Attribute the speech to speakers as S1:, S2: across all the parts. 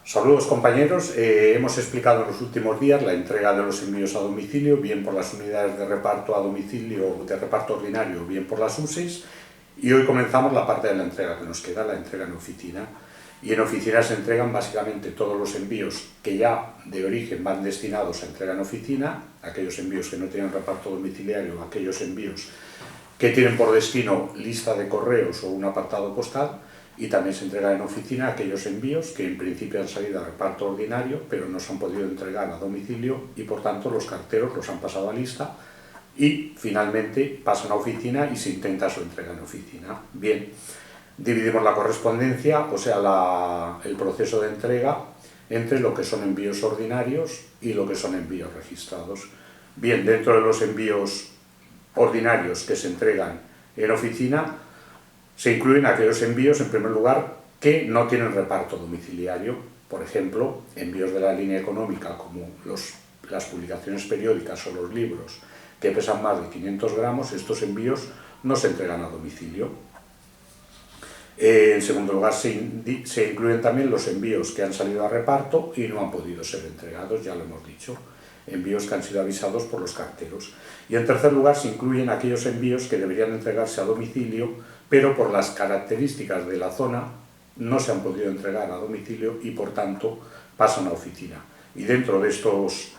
S1: Saludos compañeros, hemos explicado en los últimos días la entrega de los envíos a domicilio, bien por las unidades de reparto a domicilio, de reparto ordinario, bien por las UCIs, y hoy comenzamos la parte de la entrega que nos queda, la entrega en oficina. Y en oficina se entregan básicamente todos los envíos que ya de origen van destinados a entrega en oficina, aquellos envíos que no tienen reparto domiciliario, aquellos envíos que tienen por destino lista de correos o un apartado postal, y también se entregan en oficina aquellos envíos que en principio han salido a reparto ordinario, pero no se han podido entregar a domicilio y por tanto los carteros los han pasado a lista y finalmente pasan a oficina y se intenta su entrega en oficina. Bien, dividimos la correspondencia, o sea, el proceso de entrega entre lo que son envíos ordinarios y lo que son envíos registrados. Bien, dentro de los envíos ordinarios que se entregan en oficina, se incluyen aquellos envíos, en primer lugar, que no tienen reparto domiciliario. Por ejemplo, envíos de la línea económica, como las publicaciones periódicas o los libros, que pesan más de 500 gramos, estos envíos no se entregan a domicilio. En segundo lugar, se incluyen también los envíos que han salido a reparto y no han podido ser entregados, ya lo hemos dicho. Envíos que han sido avisados por los carteros. Y en tercer lugar se incluyen aquellos envíos que deberían entregarse a domicilio, pero por las características de la zona no se han podido entregar a domicilio y por tanto pasan a oficina. Y dentro de estos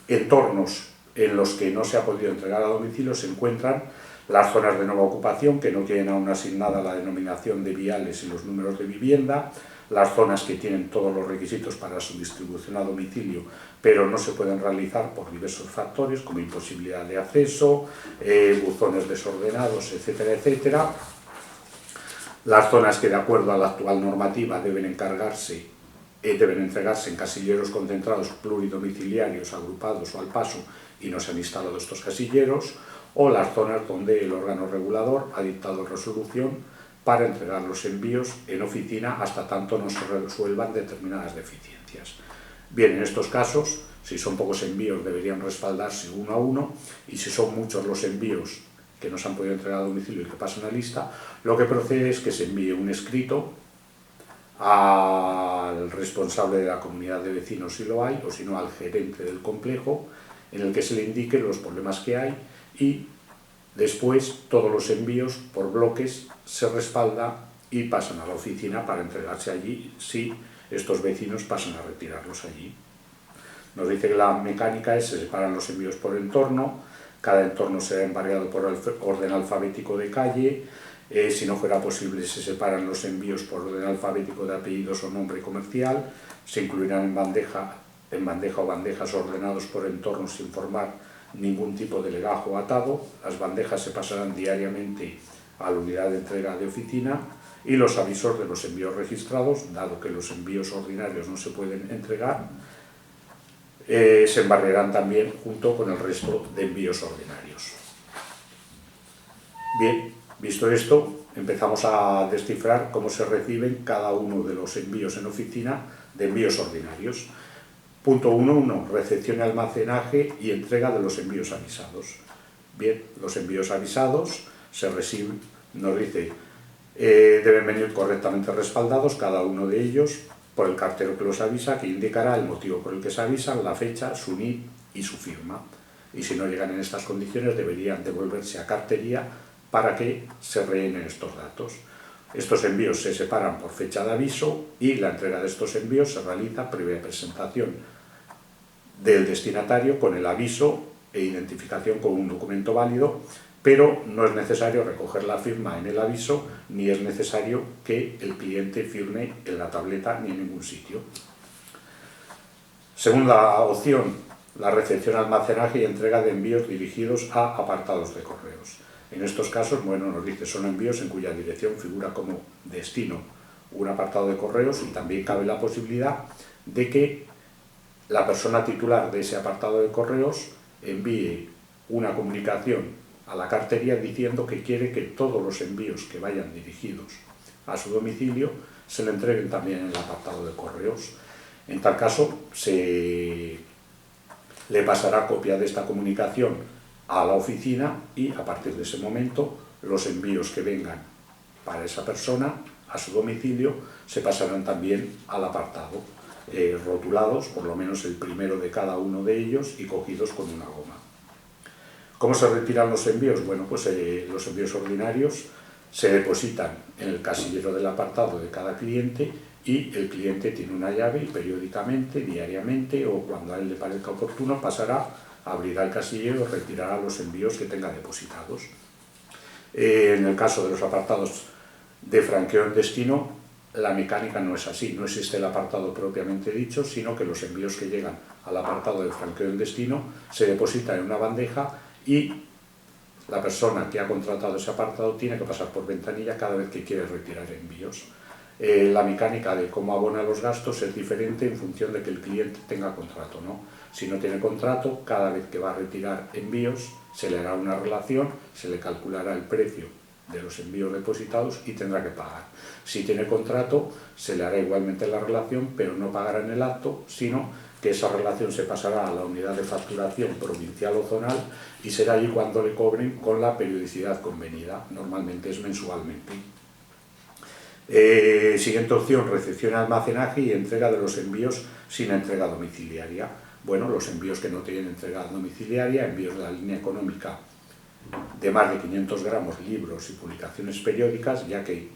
S1: entornos en los que no se ha podido entregar a domicilio se encuentran las zonas de nueva ocupación, que no tienen aún asignada la denominación de viales y los números de vivienda, las zonas que tienen todos los requisitos para su distribución a domicilio, pero no se pueden realizar por diversos factores, como imposibilidad de acceso, buzones desordenados, etcétera, etcétera. Las zonas que, de acuerdo a la actual normativa, deben entregarse en casilleros concentrados pluridomiciliarios, agrupados o al paso, y no se han instalado estos casilleros, o las zonas donde el órgano regulador ha dictado resolución para entregar los envíos en oficina hasta tanto no se resuelvan determinadas deficiencias. Bien, en estos casos, si son pocos envíos, deberían respaldarse uno a uno, y si son muchos los envíos que no se han podido entregar a domicilio y que pasan a lista, lo que procede es que se envíe un escrito al responsable de la comunidad de vecinos, si lo hay, o si no al gerente del complejo, en el que se le indique los problemas que hay, y después todos los envíos por bloques se respaldan y pasan a la oficina para entregarse allí si estos vecinos pasan a retirarlos allí. Nos dice que la mecánica es: se separan los envíos por entorno, cada entorno será embargado por orden alfabético de calle, si no fuera posible se separan los envíos por orden alfabético de apellidos o nombre comercial, se incluirán en bandeja o bandejas ordenados por entorno sin formar ningún tipo de legajo o atado, las bandejas se pasarán diariamente a la unidad de entrega de oficina y los avisos de los envíos registrados, dado que los envíos ordinarios no se pueden entregar, se embargarán también junto con el resto de envíos ordinarios. Bien, visto esto, empezamos a descifrar cómo se reciben cada uno de los envíos en oficina de envíos ordinarios. Punto 1.1. Recepción y almacenaje y entrega de los envíos avisados. Bien, los envíos avisados se reciben, nos dice, deben venir correctamente respaldados cada uno de ellos por el cartero que los avisa, que indicará el motivo por el que se avisan, la fecha, su NIP y su firma. Y si no llegan en estas condiciones, deberían devolverse a cartería para que se rellenen estos datos. Estos envíos se separan por fecha de aviso y la entrega de estos envíos se realiza previa presentación del destinatario con el aviso e identificación con un documento válido, pero no es necesario recoger la firma en el aviso ni es necesario que el cliente firme en la tableta ni en ningún sitio. Segunda opción, la recepción, almacenaje y entrega de envíos dirigidos a apartados de correos. En estos casos, bueno, nos dice, son envíos en cuya dirección figura como destino un apartado de correos y también cabe la posibilidad de que la persona titular de ese apartado de correos envíe una comunicación a la cartería diciendo que quiere que todos los envíos que vayan dirigidos a su domicilio se le entreguen también en el apartado de correos. En tal caso, se le pasará copia de esta comunicación a la oficina y a partir de ese momento los envíos que vengan para esa persona a su domicilio se pasarán también al apartado. rotulados, por lo menos el primero de cada uno de ellos, y cogidos con una goma. ¿Cómo se retiran los envíos? Bueno, pues los envíos ordinarios se depositan en el casillero del apartado de cada cliente y el cliente tiene una llave y periódicamente, diariamente o cuando a él le parezca oportuno pasará, abrirá el casillero y retirará los envíos que tenga depositados. En el caso de los apartados de franqueo en destino, la mecánica no es así, no existe el apartado propiamente dicho, sino que los envíos que llegan al apartado de franqueo en destino se depositan en una bandeja y la persona que ha contratado ese apartado tiene que pasar por ventanilla cada vez que quiere retirar envíos. La mecánica de cómo abona los gastos es diferente en función de que el cliente tenga contrato, ¿no? Si no tiene contrato, cada vez que va a retirar envíos se le hará una relación, se le calculará el precio de los envíos depositados y tendrá que pagar. Si tiene contrato, se le hará igualmente la relación, pero no pagará en el acto, sino que esa relación se pasará a la unidad de facturación provincial o zonal y será allí cuando le cobren con la periodicidad convenida, normalmente es mensualmente. Siguiente opción, recepción, almacenaje y entrega de los envíos sin entrega domiciliaria. Bueno, los envíos que no tienen entrega domiciliaria, envíos de la línea económica de más de 500 gramos, libros y publicaciones periódicas, ya que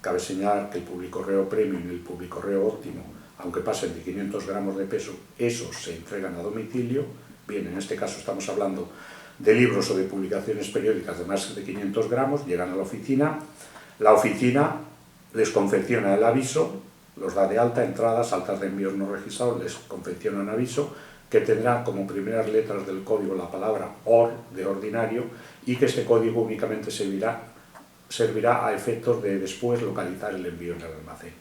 S1: cabe señalar que el Publicorreo Premium y el Publicorreo Óptimo, aunque pasen de 500 gramos de peso, esos se entregan a domicilio. Bien, en este caso estamos hablando de libros o de publicaciones periódicas de más de 500 gramos, llegan a la oficina les confecciona el aviso, los da de alta, entradas, altas de envíos no registrados, les confecciona un aviso que tendrá como primeras letras del código la palabra OR de ordinario y que este código únicamente servirá a efectos de después localizar el envío en el almacén.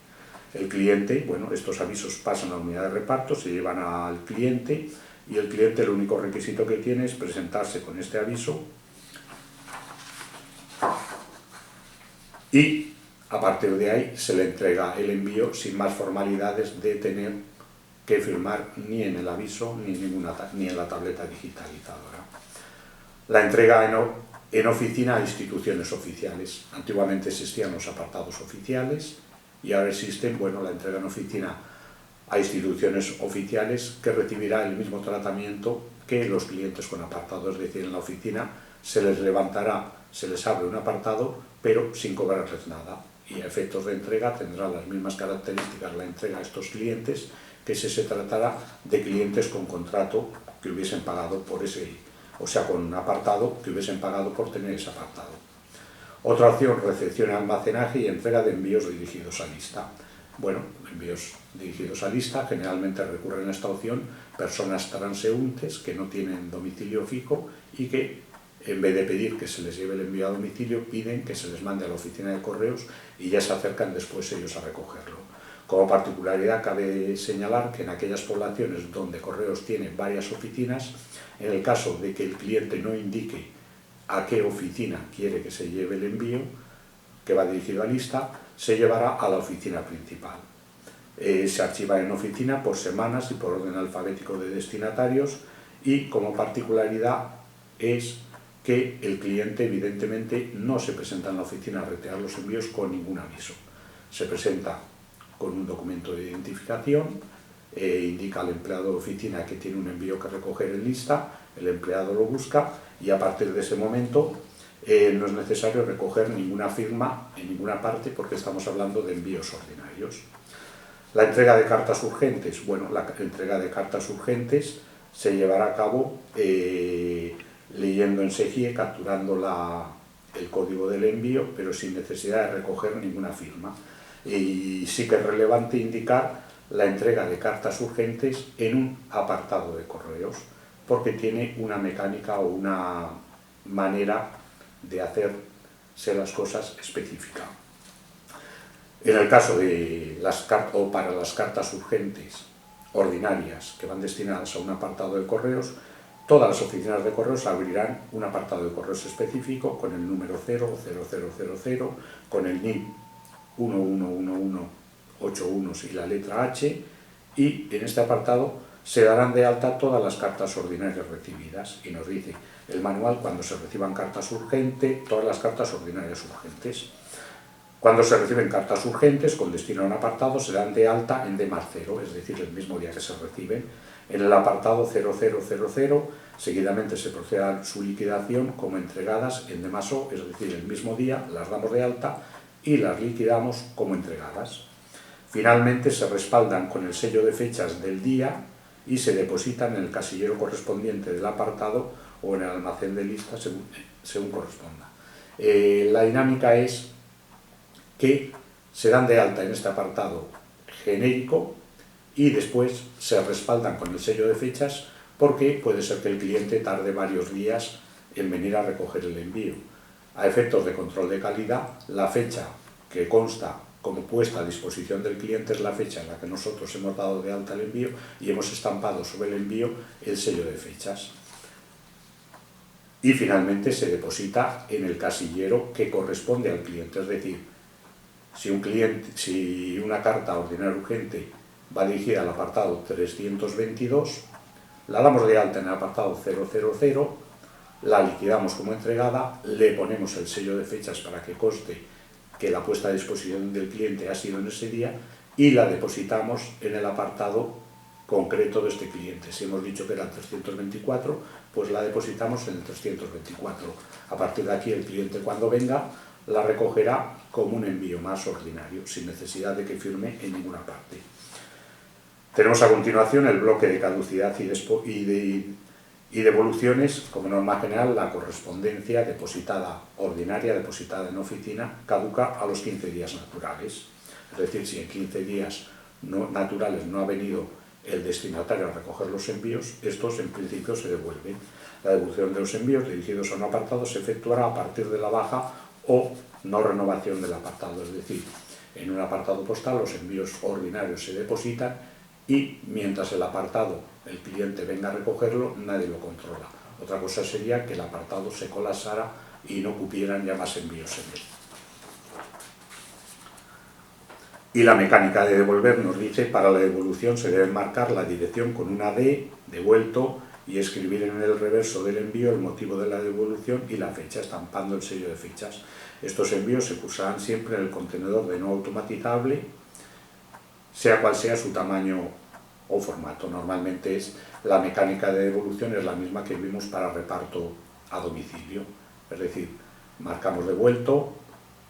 S1: El cliente, bueno, estos avisos pasan a la unidad de reparto, se llevan al cliente y el cliente el único requisito que tiene es presentarse con este aviso y a partir de ahí se le entrega el envío sin más formalidades de tener que firmar ni en el aviso ni en la tableta digitalizadora. La entrega en oficina a instituciones oficiales. Antiguamente existían los apartados oficiales y ahora existen, bueno, la entrega en oficina a instituciones oficiales que recibirá el mismo tratamiento que los clientes con apartados, es decir, en la oficina se les levantará, se les abre un apartado, pero sin cobrarles nada. Y a efectos de entrega tendrá las mismas características la entrega a estos clientes que si se tratara de clientes con contrato que hubiesen pagado por ese, o sea, con un apartado que hubiesen pagado por tener ese apartado. Otra opción, recepción, almacenaje y entrega de envíos dirigidos a lista. Bueno, envíos dirigidos a lista, generalmente recurren a esta opción personas transeúntes que no tienen domicilio fijo y que en vez de pedir que se les lleve el envío a domicilio, piden que se les mande a la oficina de correos y ya se acercan después ellos a recogerlo. Como particularidad cabe señalar que en aquellas poblaciones donde Correos tiene varias oficinas, en el caso de que el cliente no indique a qué oficina quiere que se lleve el envío, que va dirigido a lista, se llevará a la oficina principal. Se archiva en oficina por semanas y por orden alfabético de destinatarios y como particularidad es que el cliente evidentemente no se presenta en la oficina a retirar los envíos con ningún aviso. Se presenta con un documento de identificación, indica al empleado de oficina que tiene un envío que recoger en lista, el empleado lo busca y a partir de ese momento no es necesario recoger ninguna firma en ninguna parte porque estamos hablando de envíos ordinarios. La entrega de cartas urgentes. Bueno, la entrega de cartas urgentes se llevará a cabo leyendo en SEGIE, capturando el código del envío, pero sin necesidad de recoger ninguna firma. Y sí que es relevante indicar la entrega de cartas urgentes en un apartado de correos, porque tiene una mecánica o una manera de hacerse las cosas específica. En el caso de para las cartas urgentes ordinarias que van destinadas a un apartado de correos, todas las oficinas de correos abrirán un apartado de correos específico con el número 0, 0000, con el NIP 111181 y la letra H, y en este apartado se darán de alta todas las cartas ordinarias recibidas y nos dice el manual cuando se reciban cartas urgentes, todas las cartas ordinarias urgentes. Cuando se reciben cartas urgentes con destino a un apartado, se dan de alta en D+0, es decir, el mismo día que se reciben. En el apartado 0000, seguidamente se procede a su liquidación como entregadas en D+O, es decir, el mismo día las damos de alta y las liquidamos como entregadas. Finalmente se respaldan con el sello de fechas del día y se depositan en el casillero correspondiente del apartado o en el almacén de lista según corresponda. La dinámica es que se dan de alta en este apartado genérico y después se respaldan con el sello de fechas porque puede ser que el cliente tarde varios días en venir a recoger el envío. A efectos de control de calidad, la fecha que consta como puesta a disposición del cliente es la fecha en la que nosotros hemos dado de alta el envío y hemos estampado sobre el envío el sello de fechas. Y finalmente se deposita en el casillero que corresponde al cliente, es decir, si una carta ordinaria urgente va dirigida al apartado 322, la damos de alta en el apartado 000, la liquidamos como entregada, le ponemos el sello de fechas para que conste que la puesta a disposición del cliente ha sido en ese día y la depositamos en el apartado concreto de este cliente. Si hemos dicho que era el 324, pues la depositamos en el 324. A partir de aquí el cliente cuando venga la recogerá como un envío más ordinario, sin necesidad de que firme en ninguna parte. Tenemos a continuación el bloque de caducidad y devoluciones. Como norma general, la correspondencia depositada ordinaria, depositada en oficina, caduca a los 15 días naturales. Es decir, si en 15 días naturales no ha venido el destinatario a recoger los envíos, estos en principio se devuelven. La devolución de los envíos dirigidos a un apartado se efectuará a partir de la baja o no renovación del apartado, es decir, en un apartado postal los envíos ordinarios se depositan y mientras el cliente venga a recogerlo, nadie lo controla. Otra cosa sería que el apartado se colapsara y no cupieran ya más envíos en él. Y la mecánica de devolver nos dice, para la devolución se debe marcar la dirección con una D, devuelto, y escribir en el reverso del envío el motivo de la devolución y la fecha, estampando el sello de fechas. Estos envíos se cursarán siempre en el contenedor de no automatizable, sea cual sea su tamaño o formato. Normalmente la mecánica de devolución es la misma que vimos para reparto a domicilio, es decir, marcamos devuelto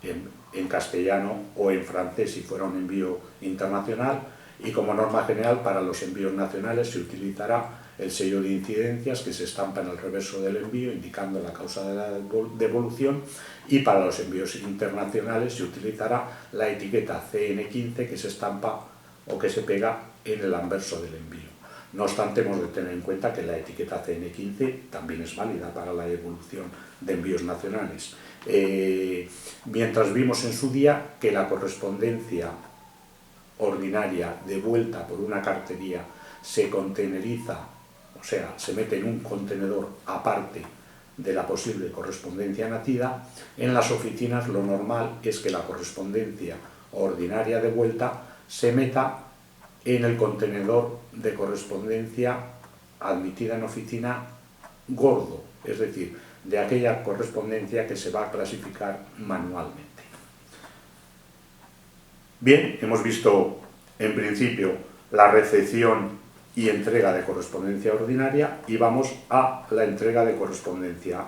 S1: en castellano o en francés si fuera un envío internacional, y como norma general para los envíos nacionales se utilizará el sello de incidencias que se estampa en el reverso del envío indicando la causa de la devolución, y para los envíos internacionales se utilizará la etiqueta CN15 que se estampa o que se pega en el anverso del envío. No obstante, hemos de tener en cuenta que la etiqueta CN15 también es válida para la devolución de envíos nacionales. Mientras vimos en su día que la correspondencia ordinaria devuelta por una cartería se conteneriza, o sea, se mete en un contenedor aparte de la posible correspondencia nacida, en las oficinas lo normal es que la correspondencia ordinaria devuelta se meta en el contenedor de correspondencia admitida en oficina gordo, es decir, de aquella correspondencia que se va a clasificar manualmente. Bien, hemos visto en principio la recepción y entrega de correspondencia ordinaria y vamos a la entrega de correspondencia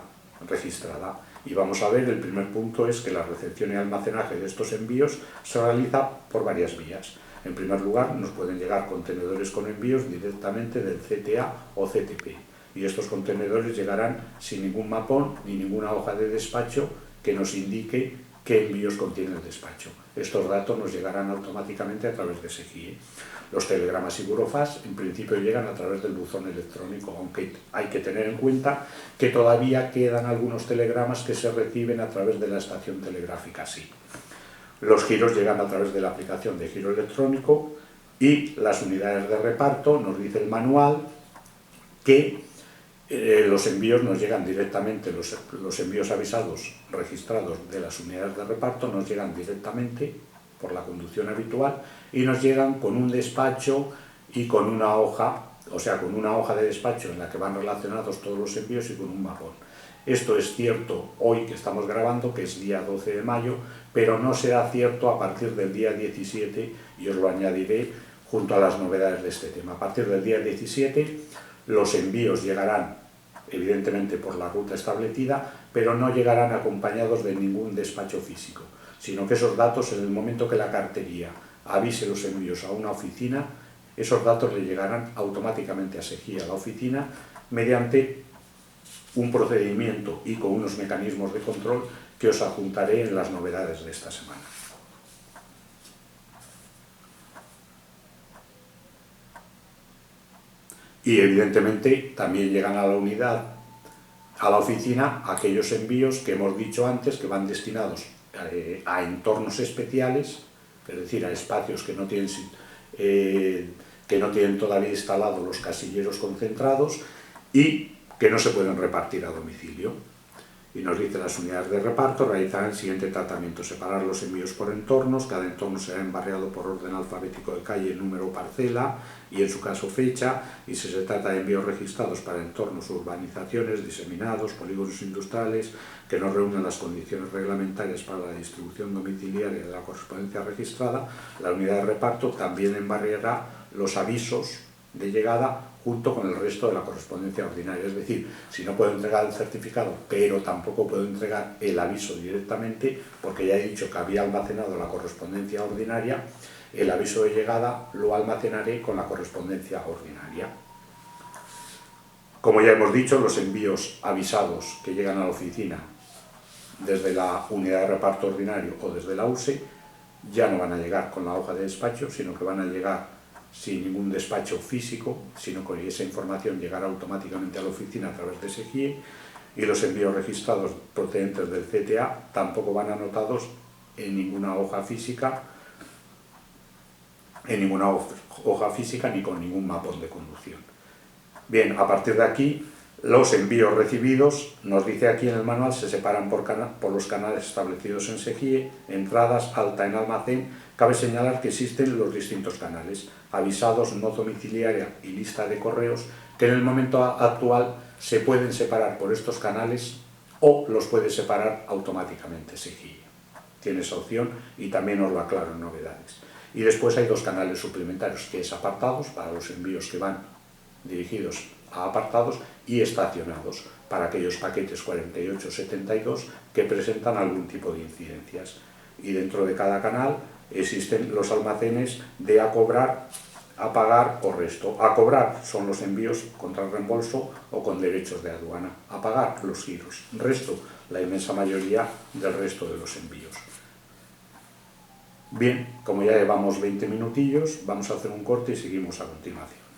S1: registrada. Y vamos a ver, el primer punto es que la recepción y almacenaje de estos envíos se realiza por varias vías. En primer lugar, nos pueden llegar contenedores con envíos directamente del CTA o CTP, y estos contenedores llegarán sin ningún mapón ni ninguna hoja de despacho que nos indique qué envíos contiene el despacho. Estos datos nos llegarán automáticamente a través de SEGIE. Los telegramas y burofax en principio llegan a través del buzón electrónico, aunque hay que tener en cuenta que todavía quedan algunos telegramas que se reciben a través de la estación telegráfica SI. Los giros llegan a través de la aplicación de giro electrónico, y las unidades de reparto, nos dice el manual que los envíos nos llegan directamente, los envíos avisados registrados de las unidades de reparto nos llegan directamente por la conducción habitual y nos llegan con un despacho y con una hoja, o sea, con una hoja de despacho en la que van relacionados todos los envíos y con un mapón. Esto es cierto hoy que estamos grabando, que es día 12 de mayo, pero no será cierto a partir del día 17, y os lo añadiré junto a las novedades de este tema. A partir del día 17 los envíos llegarán evidentemente por la ruta establecida, pero no llegarán acompañados de ningún despacho físico, sino que esos datos, en el momento que la cartería avise los envíos a una oficina, esos datos le llegarán automáticamente a SEGIE, a la oficina, mediante un procedimiento y con unos mecanismos de control que os adjuntaré en las novedades de esta semana. Y evidentemente también llegan a la unidad, a la oficina, aquellos envíos que hemos dicho antes que van destinados a entornos especiales, es decir, a espacios que no tienen todavía instalados los casilleros concentrados y que no se pueden repartir a domicilio. Y nos dice: las unidades de reparto realizarán el siguiente tratamiento: separar los envíos por entornos, cada entorno será embarriado por orden alfabético de calle, número, parcela y en su caso fecha, y si se trata de envíos registrados para entornos o urbanizaciones, diseminados, polígonos industriales que no reúnen las condiciones reglamentarias para la distribución domiciliaria de la correspondencia registrada, la unidad de reparto también embarriará los avisos de llegada junto con el resto de la correspondencia ordinaria. Es decir, si no puedo entregar el certificado, pero tampoco puedo entregar el aviso directamente, porque ya he dicho que había almacenado la correspondencia ordinaria, el aviso de llegada lo almacenaré con la correspondencia ordinaria. Como ya hemos dicho, los envíos avisados que llegan a la oficina desde la unidad de reparto ordinario o desde la USE ya no van a llegar con la hoja de despacho, sino que van a llegar sin ningún despacho físico, sino que esa información llegará automáticamente a la oficina a través de SEGIE, y los envíos registrados procedentes del CTA tampoco van anotados en ninguna hoja física, ni con ningún mapón de conducción. Bien, a partir de aquí, los envíos recibidos, nos dice aquí en el manual, se separan por los canales establecidos en SEGIE: entradas, alta en almacén. Cabe señalar que existen los distintos canales: avisados, no domiciliaria y lista de correos, que en el momento actual se pueden separar por estos canales o los puede separar automáticamente SEGIE. Tiene esa opción y también os lo aclaro en novedades. Y después hay dos canales suplementarios, que es apartados, para los envíos que van dirigidos a apartados, y estacionados, para aquellos paquetes 48-72 que presentan algún tipo de incidencias. Y dentro de cada canal existen los almacenes de a cobrar, a pagar o resto. A cobrar son los envíos contra reembolso o con derechos de aduana. A pagar, los giros. Resto, la inmensa mayoría del resto de los envíos. Bien, como ya llevamos 20 minutillos, vamos a hacer un corte y seguimos a continuación.